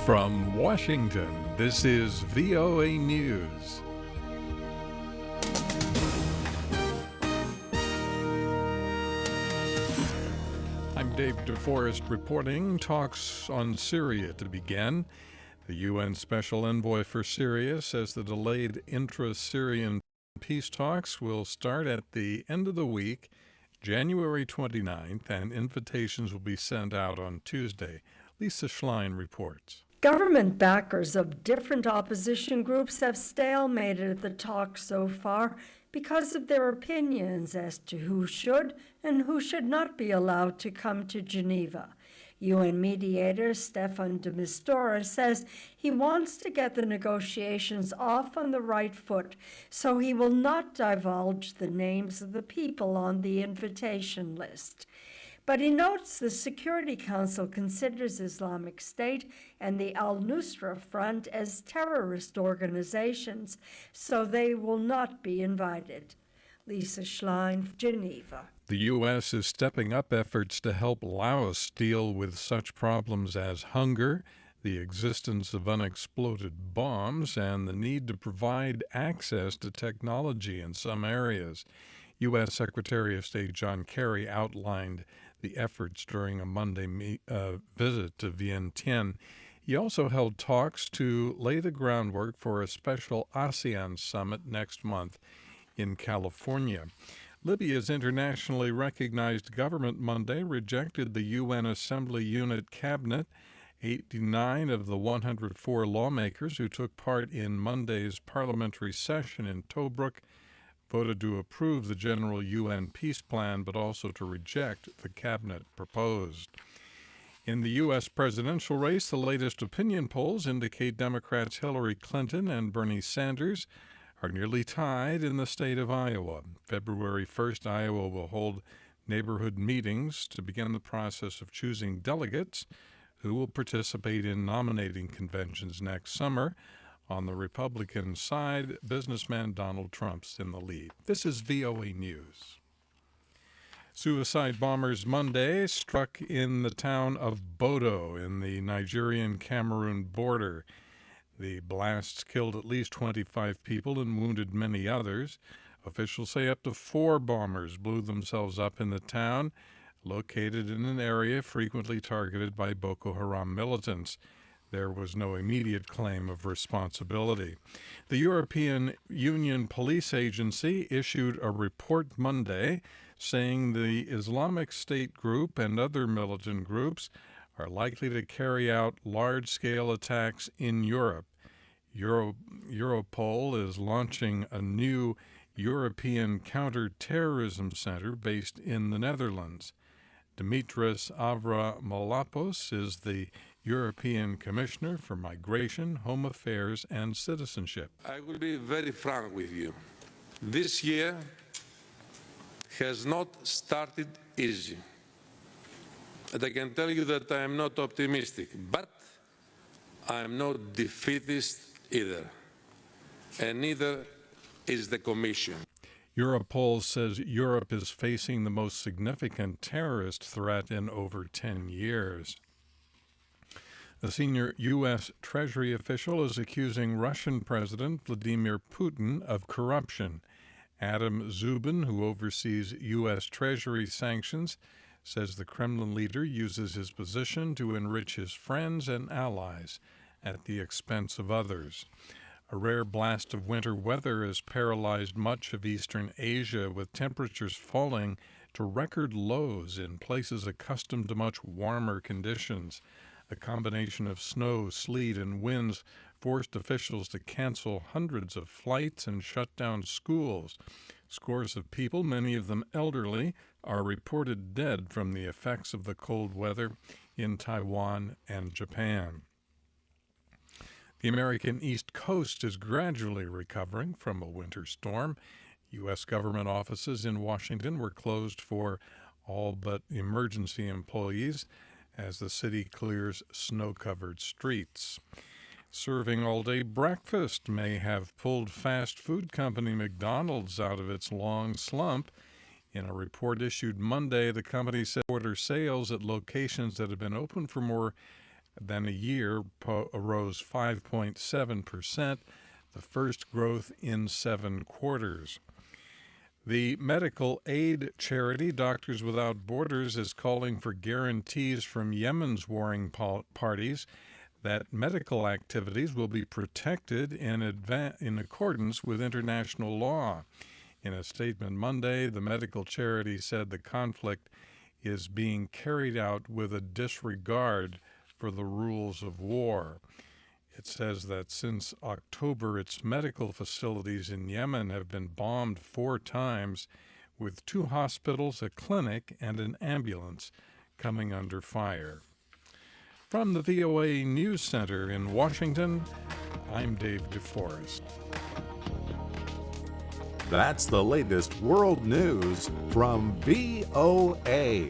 From Washington, this is VOA News. I'm David DeForest reporting. Talks on Syria to begin. The UN Special Envoy for Syria says the delayed intra-Syrian peace talks will start at the end of the week, January 29th, and invitations will be sent out on Tuesday. Lisa Schlein reports. Government backers of different opposition groups have stalemated the talks so far because of their opinions as to who should and who should not be allowed to come to Geneva. UN mediator Staffan de Mistura says he wants to get the negotiations off on the right foot, so he will not divulge the names of the people on the invitation list. But he notes the Security Council considers Islamic State and the al-Nusra Front as terrorist organizations, so they will not be invited. Lisa Schlein, Geneva. The U.S. is stepping up efforts to help Laos deal with such problems as hunger, the existence of unexploded bombs, and the need to provide access to technology in some areas. U.S. Secretary of State John Kerry outlined the efforts during a Monday visit to Vientiane. He also held talks to lay the groundwork for a special ASEAN summit next month in California. Libya's internationally recognized government Monday rejected the UN Assembly Unit Cabinet. 89 of the 104 lawmakers who took part in Monday's parliamentary session in Tobruk voted to approve the general UN peace plan, but also to reject the cabinet proposed. In the U.S. presidential race, the latest opinion polls indicate Democrats Hillary Clinton and Bernie Sanders are nearly tied in the state of Iowa. February 1st, Iowa will hold neighborhood meetings to begin the process of choosing delegates who will participate in nominating conventions next summer. On the Republican side, businessman Donald Trump's in the lead. This is VOA News. Suicide bombers Monday struck in the town of Bodo in the Nigerian-Cameroon border. The blasts killed at least 25 people and wounded many others. Officials say up to 4 bombers blew themselves up in the town, located in an area frequently targeted by Boko Haram militants. There was no immediate claim of responsibility. The European Union Police Agency issued a report Monday saying the Islamic State group and other militant groups are likely to carry out large-scale attacks in Europe. Europol is launching a new European counter-terrorism center based in the Netherlands. Dimitris Avramopoulos is the European Commissioner for Migration, Home Affairs, and Citizenship. I will be very frank with you. This year has not started easy. And I can tell you that I am not optimistic, but I am not defeatist either. And neither is the Commission. Europol says Europe is facing the most significant terrorist threat in over 10 years. A senior U.S. Treasury official is accusing Russian President Vladimir Putin of corruption. Adam Zubin, who oversees U.S. Treasury sanctions, says the Kremlin leader uses his position to enrich his friends and allies at the expense of others. A rare blast of winter weather has paralyzed much of eastern Asia, with temperatures falling to record lows in places accustomed to much warmer conditions. A combination of snow, sleet, and winds forced officials to cancel hundreds of flights and shut down schools. Scores of people, many of them elderly, are reported dead from the effects of the cold weather in Taiwan and Japan. The American East Coast is gradually recovering from a winter storm. U.S. government offices in Washington were closed for all but emergency employees as the city clears snow-covered streets. Serving all-day breakfast may have pulled fast food company McDonald's out of its long slump. In a report issued Monday, the company said order sales at locations that have been open for more then a year rose 5.7%, the first growth in 7 quarters. The medical aid charity Doctors Without Borders is calling for guarantees from Yemen's warring parties that medical activities will be protected in accordance with international law. In a statement Monday, the medical charity said the conflict is being carried out with a disregard for the rules of war. It says that since October, its medical facilities in Yemen have been bombed 4 times, with 2 hospitals, a clinic, and an ambulance coming under fire. From the VOA News Center in Washington, I'm Dave DeForest. That's the latest world news from VOA.